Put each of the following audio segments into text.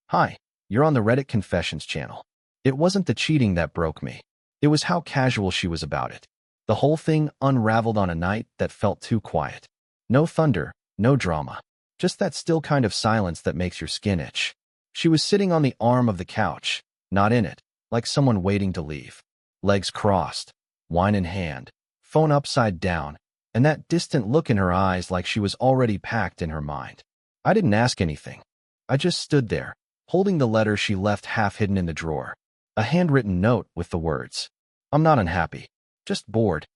Hi, you're on the Reddit Confessions channel. It wasn't the cheating that broke me. It was how casual she was about it. The whole thing unraveled on a night that felt too quiet. No thunder, no drama. Just that still kind of silence that makes your skin itch. She was sitting on the arm of the couch, not in it, like someone waiting to leave. Legs crossed, wine in hand, phone upside down, and that distant look in her eyes like she was already packed in her mind. I didn't ask anything. I just stood there, holding the letter she left half hidden in the drawer. A handwritten note with the words, "I'm not unhappy, just bored."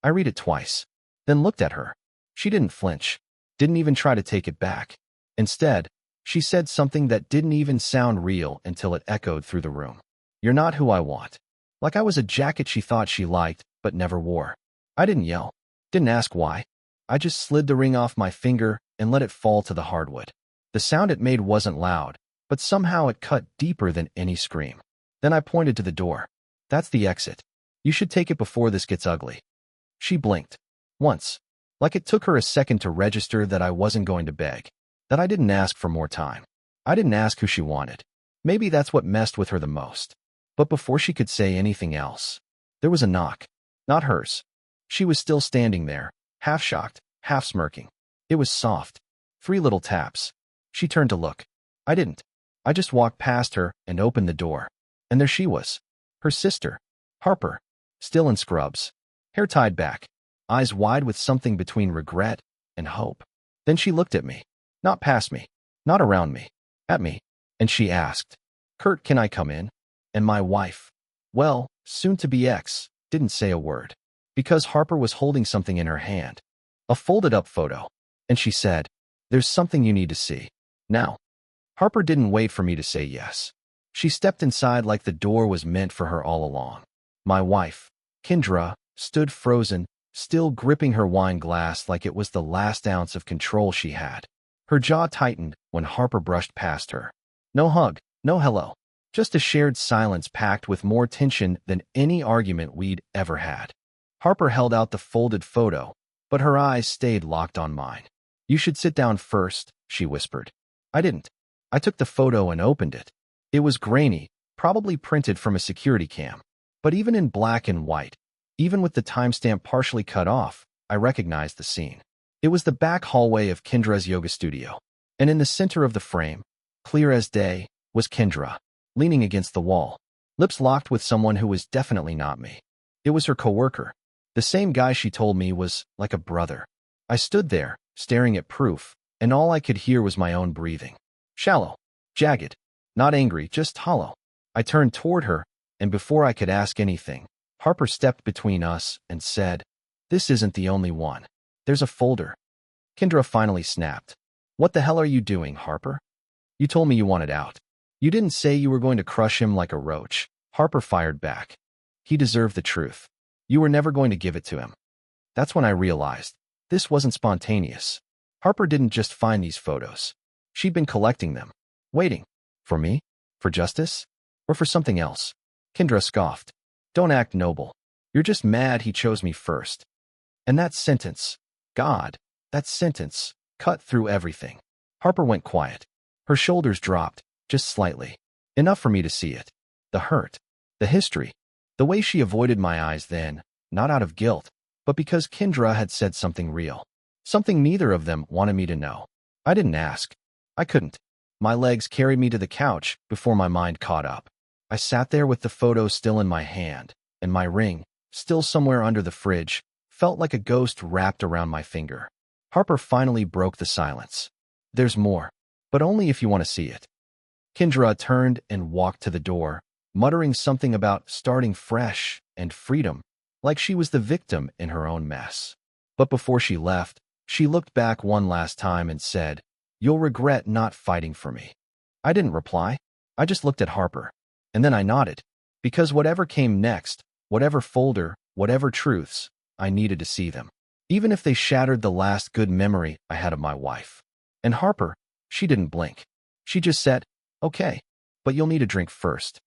I read it twice, then looked at her. She didn't flinch, didn't even try to take it back. Instead, she said something that didn't even sound real until it echoed through the room. "You're not who I want." Like I was a jacket she thought she liked, but never wore. I didn't yell, didn't ask why. I just slid the ring off my finger and let it fall to the hardwood. The sound it made wasn't loud, but somehow it cut deeper than any scream. Then I pointed to the door. "That's the exit. You should take it before this gets ugly." She blinked. Once. Like it took her a second to register that I wasn't going to beg. That I didn't ask for more time. I didn't ask who she wanted. Maybe that's what messed with her the most. But before she could say anything else, there was a knock. Not hers. She was still standing there, half shocked, half smirking. It was soft. 3 little taps. She turned to look. I didn't. I just walked past her and opened the door. And there she was. Her sister, Harper, still in scrubs. Hair tied back. Eyes wide with something between regret and hope. Then she looked at me. Not past me. Not around me. At me. And she asked, "Kurt, can I come in?" And my wife, well, soon-to-be ex, didn't say a word. Because Harper was holding something in her hand. A folded-up photo. And she said, "There's something you need to see. Now." Harper didn't wait for me to say yes. She stepped inside like the door was meant for her all along. My wife, Kendra, stood frozen, still gripping her wine glass like it was the last ounce of control she had. Her jaw tightened when Harper brushed past her. No hug, no hello. Just a shared silence packed with more tension than any argument we'd ever had. Harper held out the folded photo, but her eyes stayed locked on mine. "You should sit down first," she whispered. I didn't. I took the photo and opened it. It was grainy, probably printed from a security cam. But even in black and white, even with the timestamp partially cut off, I recognized the scene. It was the back hallway of Kendra's yoga studio. And in the center of the frame, clear as day, was Kendra, leaning against the wall, lips locked with someone who was definitely not me. It was her coworker, the same guy she told me was like a brother. I stood there, staring at proof, and all I could hear was my own breathing. Shallow, jagged, not angry, just hollow. I turned toward her, and before I could ask anything, Harper stepped between us and said, "This isn't the only one. There's a folder." Kendra finally snapped. "What the hell are you doing, Harper? You told me you wanted out. You didn't say you were going to crush him like a roach." Harper fired back. "He deserved the truth. You were never going to give it to him." That's when I realized this wasn't spontaneous. Harper didn't just find these photos. She'd been collecting them, waiting. For me? For justice? Or for something else? Kendra scoffed. "Don't act noble. You're just mad he chose me first." And that sentence, God, that sentence, cut through everything. Harper went quiet. Her shoulders dropped, just slightly. Enough for me to see it. The hurt. The history. The way she avoided my eyes then, not out of guilt, but because Kendra had said something real. Something neither of them wanted me to know. I didn't ask. I couldn't. My legs carried me to the couch before my mind caught up. I sat there with the photo still in my hand, and my ring, still somewhere under the fridge, felt like a ghost wrapped around my finger. Harper finally broke the silence. "There's more, but only if you want to see it." Kendra turned and walked to the door, muttering something about starting fresh and freedom, like she was the victim in her own mess. But before she left, she looked back one last time and said, "You'll regret not fighting for me." I didn't reply. I just looked at Harper. And then I nodded. Because whatever came next, whatever folder, whatever truths, I needed to see them. Even if they shattered the last good memory I had of my wife. And Harper, she didn't blink. She just said, "Okay, but you'll need a drink first."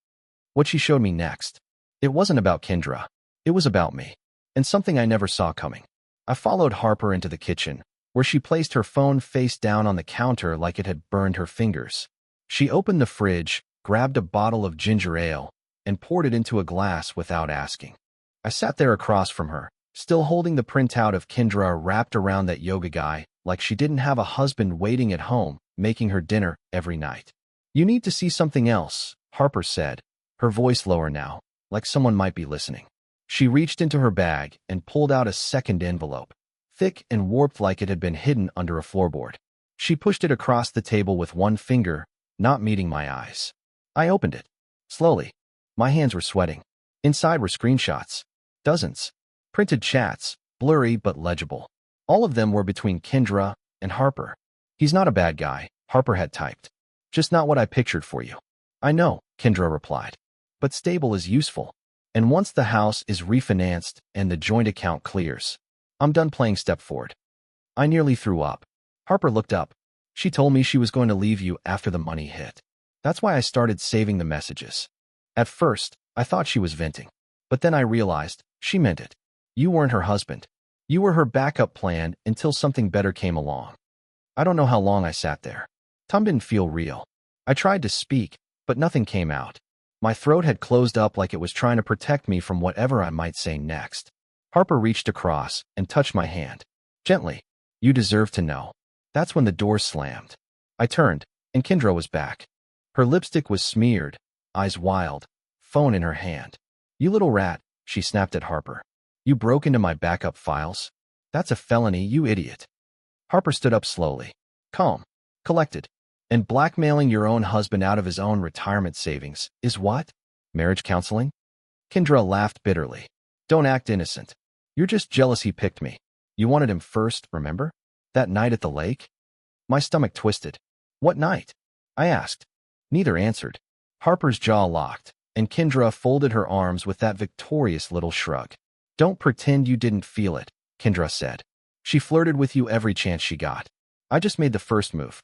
What she showed me next, it wasn't about Kendra. It was about me. And something I never saw coming. I followed Harper into the kitchen, where she placed her phone face down on the counter like it had burned her fingers. She opened the fridge, grabbed a bottle of ginger ale, and poured it into a glass without asking. I sat there across from her, still holding the printout of Kendra wrapped around that yoga guy, like she didn't have a husband waiting at home, making her dinner every night. "You need to see something else," Harper said, her voice lower now, like someone might be listening. She reached into her bag and pulled out a second envelope, thick and warped like it had been hidden under a floorboard. She pushed it across the table with one finger, not meeting my eyes. I opened it. Slowly. My hands were sweating. Inside were screenshots. Dozens. Printed chats, blurry but legible. All of them were between Kendra and Harper. "He's not a bad guy," Harper had typed. "Just not what I pictured for you." "I know," Kendra replied. "But stable is useful. And once the house is refinanced and the joint account clears, I'm done playing step forward." I nearly threw up. Harper looked up. "She told me she was going to leave you after the money hit. That's why I started saving the messages." At first, I thought she was venting. But then I realized she meant it. You weren't her husband. You were her backup plan until something better came along. I don't know how long I sat there. Time didn't feel real. I tried to speak, but nothing came out. My throat had closed up like it was trying to protect me from whatever I might say next. Harper reached across and touched my hand. Gently. "You deserve to know." That's when the door slammed. I turned, and Kendra was back. Her lipstick was smeared, eyes wild, phone in her hand. "You little rat," she snapped at Harper. "You broke into my backup files? That's a felony, you idiot." Harper stood up slowly. Calm. Collected. "And blackmailing your own husband out of his own retirement savings is what? Marriage counseling?" Kendra laughed bitterly. "Don't act innocent. You're just jealous he picked me. You wanted him first, remember? That night at the lake?" My stomach twisted. "What night?" I asked. Neither answered. Harper's jaw locked, and Kendra folded her arms with that victorious little shrug. "Don't pretend you didn't feel it," Kendra said. "She flirted with you every chance she got. I just made the first move."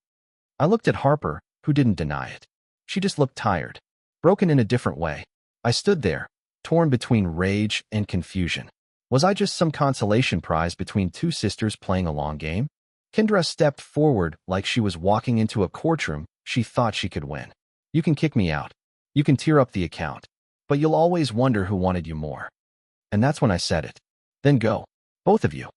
I looked at Harper, who didn't deny it. She just looked tired. Broken in a different way. I stood there, torn between rage and confusion. Was I just some consolation prize between two sisters playing a long game? Kendra stepped forward like she was walking into a courtroom she thought she could win. "You can kick me out. You can tear up the account. But you'll always wonder who wanted you more." And that's when I said it. "Then go. Both of you."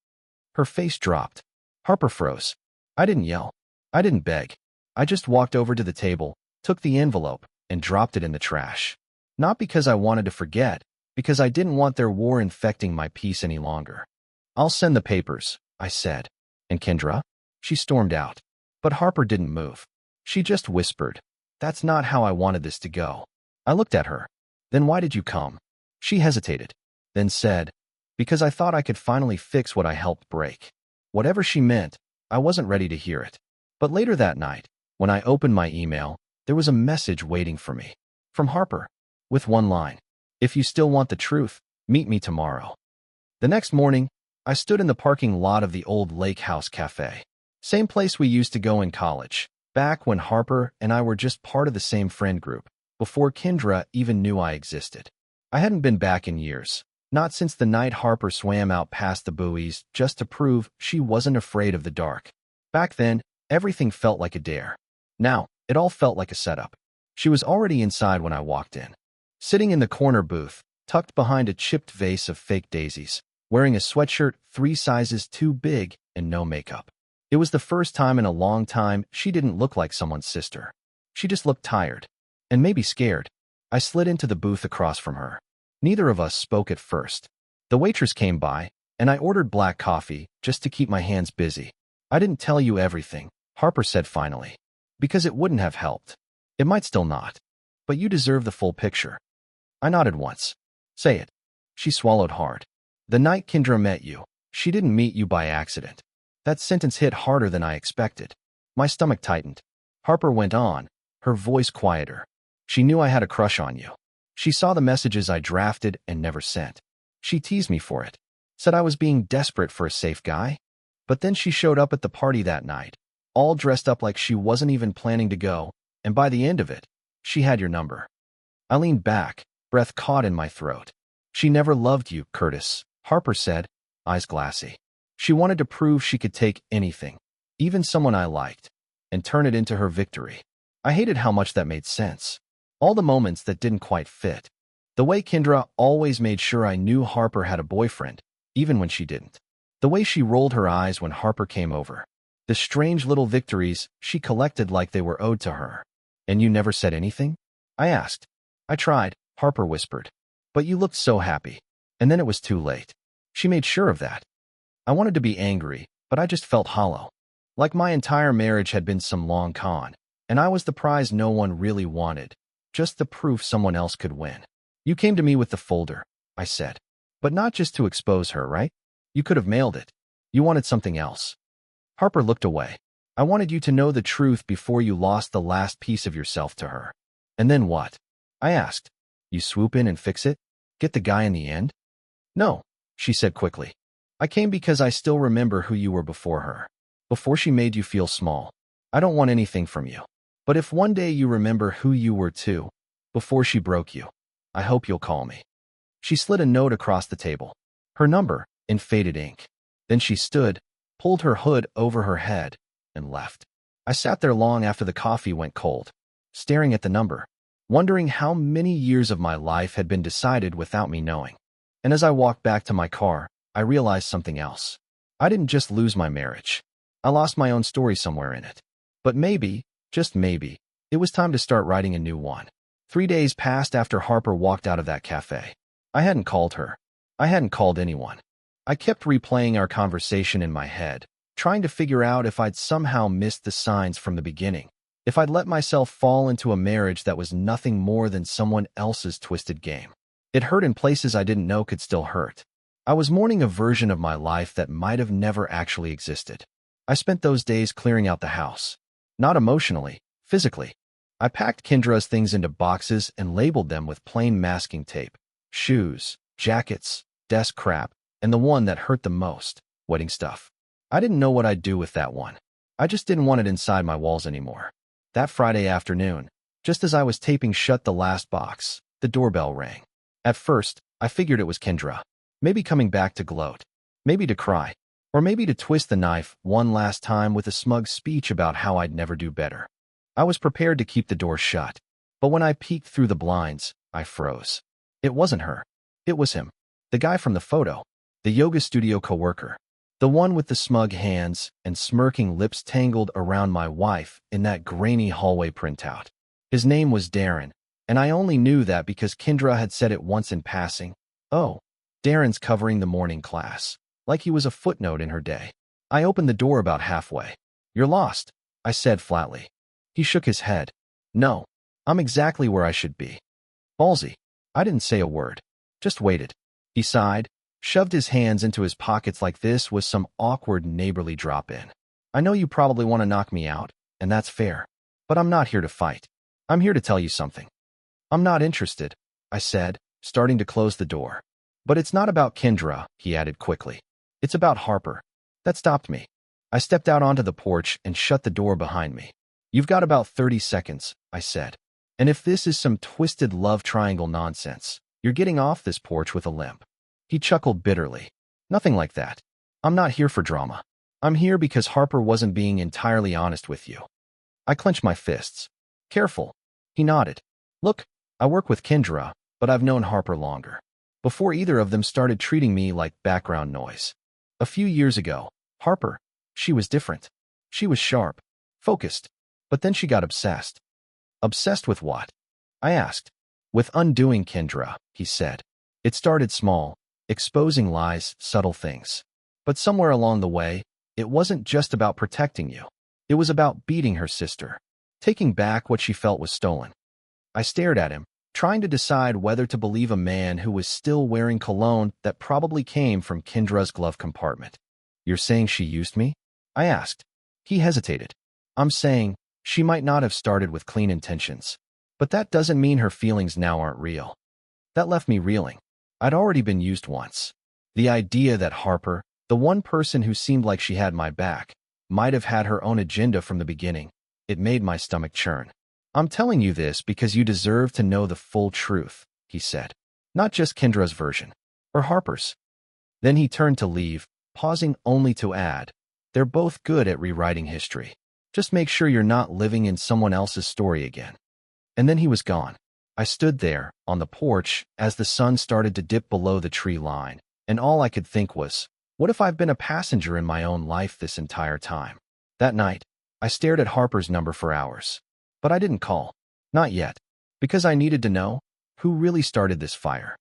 Her face dropped. Harper froze. I didn't yell. I didn't beg. I just walked over to the table, took the envelope, and dropped it in the trash. Not because I wanted to forget, because I didn't want their war infecting my peace any longer. "I'll send the papers," I said. "And Kendra?" She stormed out. But Harper didn't move. She just whispered, "That's not how I wanted this to go." I looked at her. "Then why did you come?" She hesitated, then said, "Because I thought I could finally fix what I helped break." Whatever she meant, I wasn't ready to hear it. But later that night, when I opened my email, there was a message waiting for me. From Harper. With one line. "If you still want the truth, meet me tomorrow." The next morning, I stood in the parking lot of the old Lake House Cafe. Same place we used to go in college, back when Harper and I were just part of the same friend group, before Kendra even knew I existed. I hadn't been back in years, not since the night Harper swam out past the buoys just to prove she wasn't afraid of the dark. Back then, everything felt like a dare. Now, it all felt like a setup. She was already inside when I walked in. Sitting in the corner booth, tucked behind a chipped vase of fake daisies, wearing a sweatshirt 3 sizes too big and no makeup. It was the first time in a long time she didn't look like someone's sister. She just looked tired. And maybe scared. I slid into the booth across from her. Neither of us spoke at first. The waitress came by, and I ordered black coffee just to keep my hands busy. "I didn't tell you everything," Harper said finally. "Because it wouldn't have helped. It might still not. But you deserve the full picture." I nodded once. "Say it." She swallowed hard. "The night Kendra met you, she didn't meet you by accident." That sentence hit harder than I expected. My stomach tightened. Harper went on, her voice quieter. "She knew I had a crush on you. She saw the messages I drafted and never sent. She teased me for it. Said I was being desperate for a safe guy. But then she showed up at the party that night, all dressed up like she wasn't even planning to go, and by the end of it, she had your number." I leaned back, breath caught in my throat. "She never loved you, Curtis," Harper said, eyes glassy. "She wanted to prove she could take anything, even someone I liked, and turn it into her victory. I hated how much that made sense. All the moments that didn't quite fit. The way Kendra always made sure I knew Harper had a boyfriend, even when she didn't. The way she rolled her eyes when Harper came over. The strange little victories she collected like they were owed to her. And you never said anything? I asked. I tried, Harper whispered. But you looked so happy. And then it was too late. She made sure of that. I wanted to be angry, but I just felt hollow. Like my entire marriage had been some long con, and I was the prize no one really wanted, just the proof someone else could win. You came to me with the folder, I said. But not just to expose her, right? You could have mailed it. You wanted something else. Harper looked away. I wanted you to know the truth before you lost the last piece of yourself to her. And then what? I asked. You swoop in and fix it? Get the guy in the end? No, she said quickly. I came because I still remember who you were before her. Before she made you feel small. I don't want anything from you. But if one day you remember who you were too, before she broke you, I hope you'll call me. She slid a note across the table. Her number, in faded ink. Then she stood, pulled her hood over her head, and left. I sat there long after the coffee went cold, staring at the number, wondering how many years of my life had been decided without me knowing. And as I walked back to my car, I realized something else. I didn't just lose my marriage. I lost my own story somewhere in it. But maybe, just maybe, it was time to start writing a new one. 3 days passed after Harper walked out of that cafe. I hadn't called her. I hadn't called anyone. I kept replaying our conversation in my head, trying to figure out if I'd somehow missed the signs from the beginning, if I'd let myself fall into a marriage that was nothing more than someone else's twisted game. It hurt in places I didn't know could still hurt. I was mourning a version of my life that might have never actually existed. I spent those days clearing out the house. Not emotionally, physically. I packed Kendra's things into boxes and labeled them with plain masking tape. Shoes, jackets, desk crap, and the one that hurt the most, wedding stuff. I didn't know what I'd do with that one. I just didn't want it inside my walls anymore. That Friday afternoon, just as I was taping shut the last box, the doorbell rang. At first, I figured it was Kendra. Maybe coming back to gloat. Maybe to cry. Or maybe to twist the knife one last time with a smug speech about how I'd never do better. I was prepared to keep the door shut. But when I peeked through the blinds, I froze. It wasn't her. It was him. The guy from the photo. The yoga studio coworker. The one with the smug hands and smirking lips tangled around my wife in that grainy hallway printout. His name was Darren, and I only knew that because Kendra had said it once in passing. Oh, Darren's covering the morning class. Like he was a footnote in her day. I opened the door about halfway. You're lost, I said flatly. He shook his head. No, I'm exactly where I should be. Ballsy. I didn't say a word. Just waited. He sighed, shoved his hands into his pockets like this was some awkward neighborly drop-in. I know you probably want to knock me out, and that's fair. But I'm not here to fight. I'm here to tell you something. I'm not interested, I said, starting to close the door. But it's not about Kendra, he added quickly. It's about Harper. That stopped me. I stepped out onto the porch and shut the door behind me. You've got about 30 seconds, I said. And if this is some twisted love triangle nonsense, you're getting off this porch with a limp. He chuckled bitterly. Nothing like that. I'm not here for drama. I'm here because Harper wasn't being entirely honest with you. I clenched my fists. Careful. He nodded. Look, I work with Kendra, but I've known Harper longer. Before either of them started treating me like background noise. A few years ago, Harper, she was different. She was sharp, focused, but then she got obsessed. Obsessed with what? I asked. With undoing Kendra, he said. It started small, exposing lies, subtle things. But somewhere along the way, it wasn't just about protecting you. It was about beating her sister, taking back what she felt was stolen. I stared at him, trying to decide whether to believe a man who was still wearing cologne that probably came from Kendra's glove compartment. You're saying she used me? I asked. He hesitated. I'm saying she might not have started with clean intentions, but that doesn't mean her feelings now aren't real. That left me reeling. I'd already been used once. The idea that Harper, the one person who seemed like she had my back, might have had her own agenda from the beginning, it made my stomach churn. I'm telling you this because you deserve to know the full truth, he said. Not just Kendra's version, or Harper's. Then he turned to leave, pausing only to add, they're both good at rewriting history. Just make sure you're not living in someone else's story again." And then he was gone. I stood there, on the porch, as the sun started to dip below the tree line, and all I could think was, what if I've been a passenger in my own life this entire time? That night, I stared at Harper's number for hours. But I didn't call. Not yet. Because I needed to know who really started this fire.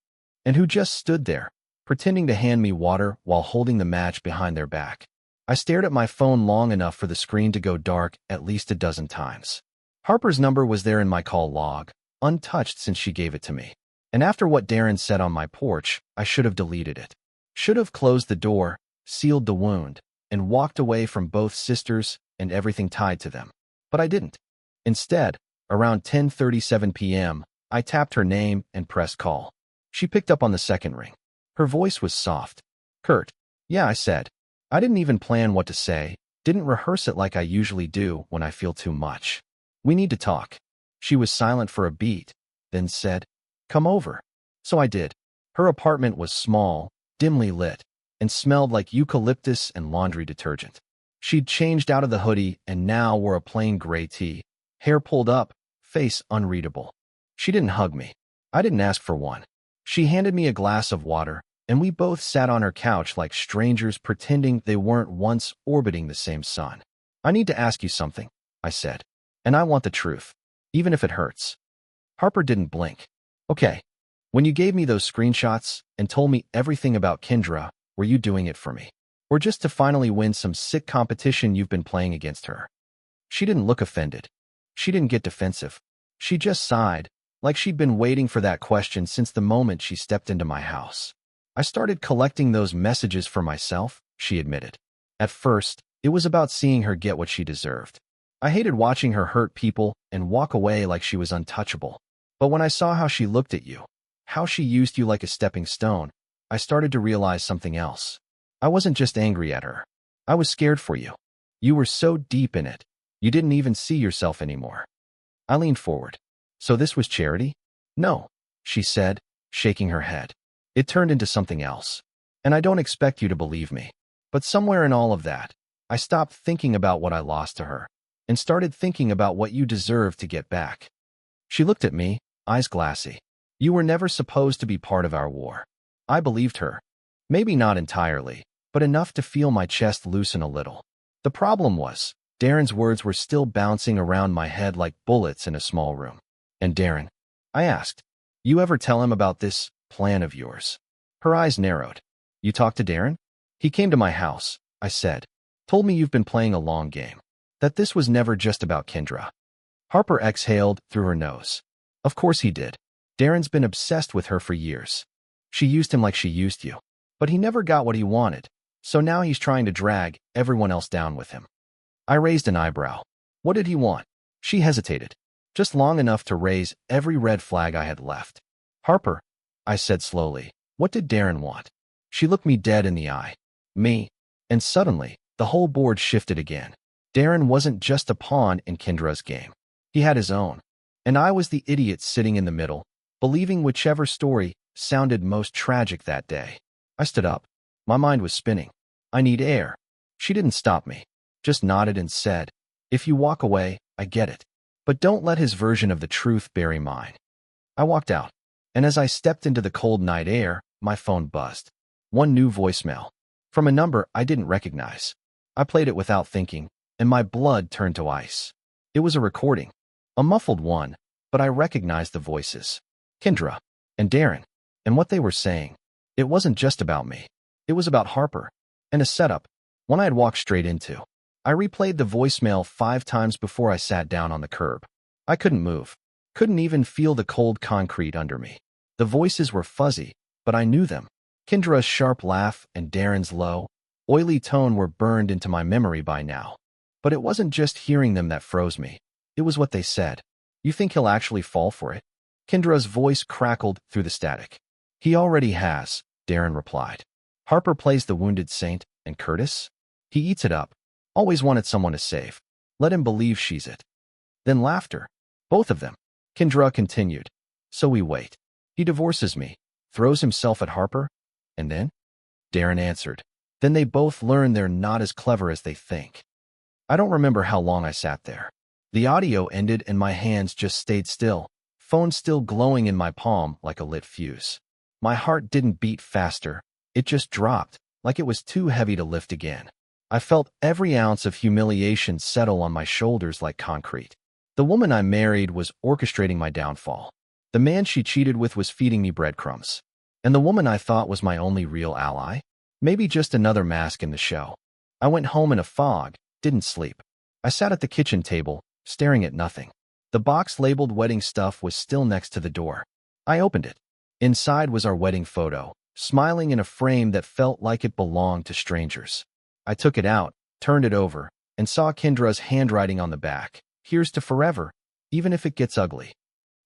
And who just stood there, pretending to hand me water while holding the match behind their back. I stared at my phone long enough for the screen to go dark at least a dozen times. Harper's number was there in my call log, untouched since she gave it to me. And after what Darren said on my porch, I should have deleted it. Should have closed the door, sealed the wound, and walked away from both sisters and everything tied to them. But I didn't. Instead, around 10:37 p.m., I tapped her name and pressed call. She picked up on the second ring. Her voice was soft. "Kurt." "Yeah," I said. I didn't even plan what to say, didn't rehearse it like I usually do when I feel too much. "We need to talk." She was silent for a beat, then said, "Come over." So I did. Her apartment was small, dimly lit, and smelled like eucalyptus and laundry detergent. She'd changed out of the hoodie and now wore a plain gray tee, hair pulled up, face unreadable. She didn't hug me. I didn't ask for one. She handed me a glass of water, and we both sat on her couch like strangers pretending they weren't once orbiting the same sun. "I need to ask you something," I said. "And I want the truth, even if it hurts." Harper didn't blink. "Okay. When you gave me those screenshots and told me everything about Kendra, were you doing it for me? Or just to finally win some sick competition you've been playing against her?" She didn't look offended. She didn't get defensive. She just sighed, like she'd been waiting for that question since the moment she stepped into my house. "I started collecting those messages for myself," she admitted. "At first, it was about seeing her get what she deserved. I hated watching her hurt people and walk away like she was untouchable. But when I saw how she looked at you, how she used you like a stepping stone, I started to realize something else. I wasn't just angry at her. I was scared for you. You were so deep in it, you didn't even see yourself anymore." I leaned forward. "So this was charity?" "No," she said, shaking her head. "It turned into something else. And I don't expect you to believe me. But somewhere in all of that, I stopped thinking about what I lost to her and started thinking about what you deserve to get back." She looked at me, eyes glassy. "You were never supposed to be part of our war." I believed her. Maybe not entirely, but enough to feel my chest loosen a little. The problem was, Darren's words were still bouncing around my head like bullets in a small room. "And Darren?" I asked. "You ever tell him about this plan of yours?" Her eyes narrowed. "You talked to Darren?" "He came to my house," I said. "Told me you've been playing a long game. That this was never just about Kendra." Harper exhaled through her nose. "Of course he did. Darren's been obsessed with her for years. She used him like she used you. But he never got what he wanted, so now he's trying to drag everyone else down with him." I raised an eyebrow. "What did he want?" She hesitated, just long enough to raise every red flag I had left. "Harper," I said slowly, "what did Darren want?" She looked me dead in the eye. "Me." And suddenly, the whole board shifted again. Darren wasn't just a pawn in Kendra's game. He had his own. And I was the idiot sitting in the middle, believing whichever story sounded most tragic that day. I stood up. My mind was spinning. "I need air." She didn't stop me, just nodded and said, "If you walk away, I get it. But don't let his version of the truth bury mine." I walked out, and as I stepped into the cold night air, my phone buzzed. One new voicemail. From a number I didn't recognize. I played it without thinking, and my blood turned to ice. It was a recording. A muffled one, but I recognized the voices. Kendra and Darren, and what they were saying. It wasn't just about me. It was about Harper, and a setup, one I had walked straight into. I replayed the voicemail 5 times before I sat down on the curb. I couldn't move, couldn't even feel the cold concrete under me. The voices were fuzzy, but I knew them. Kendra's sharp laugh and Darren's low, oily tone were burned into my memory by now. But it wasn't just hearing them that froze me. It was what they said. "You think he'll actually fall for it?" Kendra's voice crackled through the static. "He already has," Darren replied. "Harper plays the wounded saint, and Curtis? He eats it up. Always wanted someone to save. Let him believe she's it." Then laughter. Both of them. Kendra continued. "So we wait. He divorces me, throws himself at Harper, and then?" Darren answered. "Then they both learn they're not as clever as they think." I don't remember how long I sat there. The audio ended and my hands just stayed still, phone still glowing in my palm like a lit fuse. My heart didn't beat faster, it just dropped, like it was too heavy to lift again. I felt every ounce of humiliation settle on my shoulders like concrete. The woman I married was orchestrating my downfall. The man she cheated with was feeding me breadcrumbs. And the woman I thought was my only real ally? Maybe just another mask in the show. I went home in a fog, didn't sleep. I sat at the kitchen table, staring at nothing. The box labeled wedding stuff was still next to the door. I opened it. Inside was our wedding photo, smiling in a frame that felt like it belonged to strangers. I took it out, turned it over, and saw Kendra's handwriting on the back. Here's to forever, even if it gets ugly.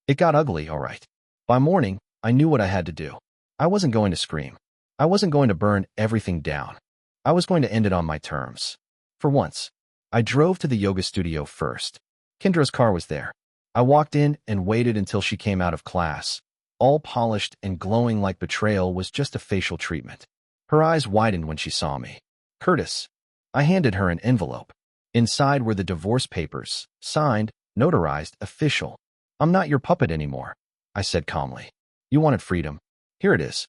It got ugly, all right. By morning, I knew what I had to do. I wasn't going to scream. I wasn't going to burn everything down. I was going to end it on my terms. For once, I drove to the yoga studio first. Kendra's car was there. I walked in and waited until she came out of class. All polished and glowing like betrayal was just a facial treatment. Her eyes widened when she saw me. Curtis. I handed her an envelope. Inside were the divorce papers, signed, notarized, official. I'm not your puppet anymore, I said calmly. You wanted freedom. Here it is.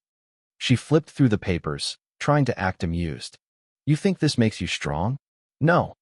She flipped through the papers, trying to act amused. You think this makes you strong? No,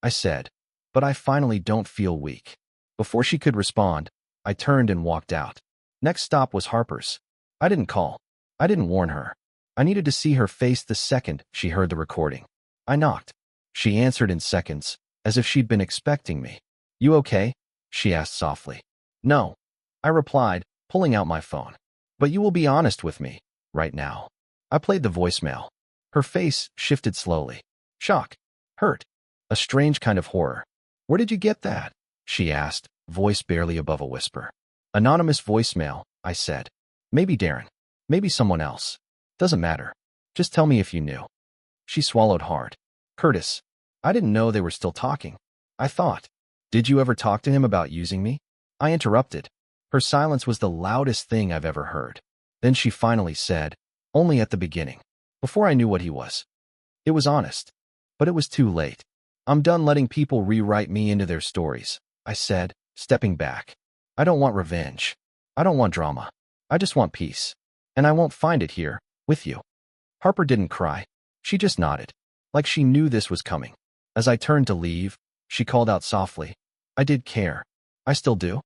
I said, but I finally don't feel weak. Before she could respond, I turned and walked out. Next stop was Harper's. I didn't call. I didn't warn her. I needed to see her face the second she heard the recording. I knocked. She answered in seconds, as if she'd been expecting me. You okay? She asked softly. No, I replied, pulling out my phone. But you will be honest with me, right now. I played the voicemail. Her face shifted slowly. Shock. Hurt. A strange kind of horror. Where did you get that? She asked, voice barely above a whisper. Anonymous voicemail, I said. Maybe Darren. Maybe someone else. Doesn't matter. Just tell me if you knew. She swallowed hard. Curtis, I didn't know they were still talking. I thought. Did you ever talk to him about using me? I interrupted. Her silence was the loudest thing I've ever heard. Then she finally said, only at the beginning, before I knew what he was. It was honest. But it was too late. I'm done letting people rewrite me into their stories, I said, stepping back. I don't want revenge. I don't want drama. I just want peace. And I won't find it here, with you. Harper didn't cry. She just nodded, like she knew this was coming. As I turned to leave, she called out softly, I did care. I still do.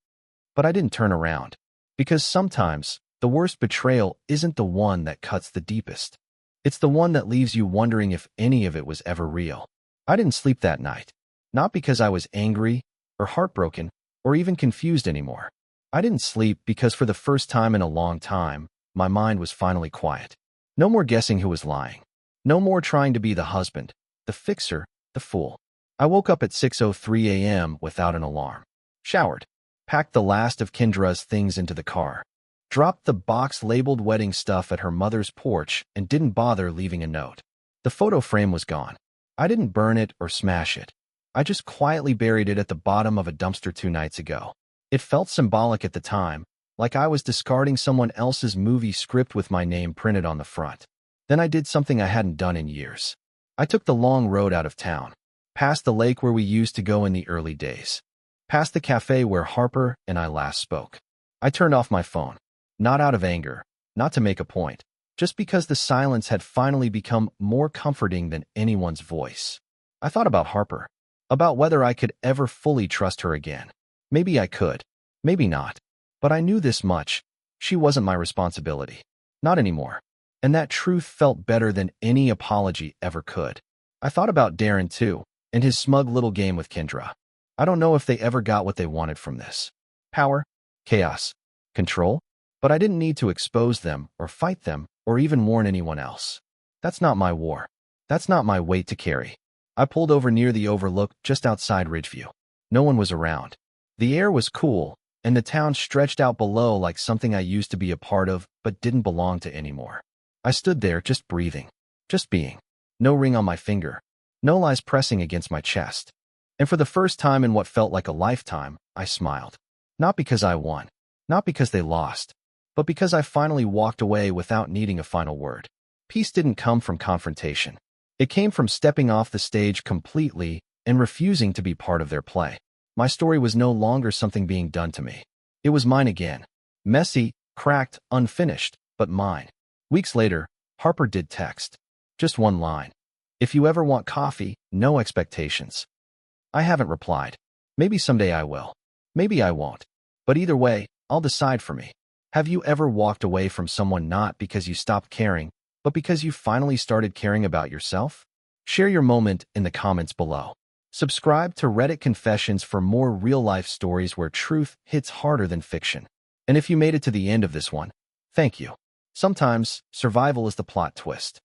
But I didn't turn around. Because sometimes, the worst betrayal isn't the one that cuts the deepest. It's the one that leaves you wondering if any of it was ever real. I didn't sleep that night. Not because I was angry, or heartbroken, or even confused anymore. I didn't sleep because for the first time in a long time, my mind was finally quiet. No more guessing who was lying. No more trying to be the husband, the fixer, the fool. I woke up at 6:03 a.m. without an alarm. Showered. Packed the last of Kendra's things into the car. Dropped the box labeled wedding stuff at her mother's porch and didn't bother leaving a note. The photo frame was gone. I didn't burn it or smash it. I just quietly buried it at the bottom of a dumpster 2 nights ago. It felt symbolic at the time, like I was discarding someone else's movie script with my name printed on the front. Then I did something I hadn't done in years. I took the long road out of town, past the lake where we used to go in the early days, past the cafe where Harper and I last spoke. I turned off my phone, not out of anger, not to make a point, just because the silence had finally become more comforting than anyone's voice. I thought about Harper, about whether I could ever fully trust her again. Maybe I could, maybe not. But I knew this much. She wasn't my responsibility. Not anymore. And that truth felt better than any apology ever could. I thought about Darren too, and his smug little game with Kendra. I don't know if they ever got what they wanted from this. Power, chaos, control. But I didn't need to expose them, or fight them, or even warn anyone else. That's not my war. That's not my weight to carry. I pulled over near the overlook just outside Ridgeview. No one was around. The air was cool, and the town stretched out below like something I used to be a part of but didn't belong to anymore. I stood there just breathing, just being. No ring on my finger, no lies pressing against my chest. And for the first time in what felt like a lifetime, I smiled. Not because I won, not because they lost, but because I finally walked away without needing a final word. Peace didn't come from confrontation. It came from stepping off the stage completely and refusing to be part of their play. My story was no longer something being done to me. It was mine again. Messy, cracked, unfinished, but mine. Weeks later, Harper did text. Just one line. If you ever want coffee, no expectations. I haven't replied. Maybe someday I will. Maybe I won't. But either way, I'll decide for me. Have you ever walked away from someone not because you stopped caring, but because you finally started caring about yourself? Share your moment in the comments below. Subscribe to Reddit Confessions for more real-life stories where truth hits harder than fiction. And if you made it to the end of this one, thank you. Sometimes, survival is the plot twist.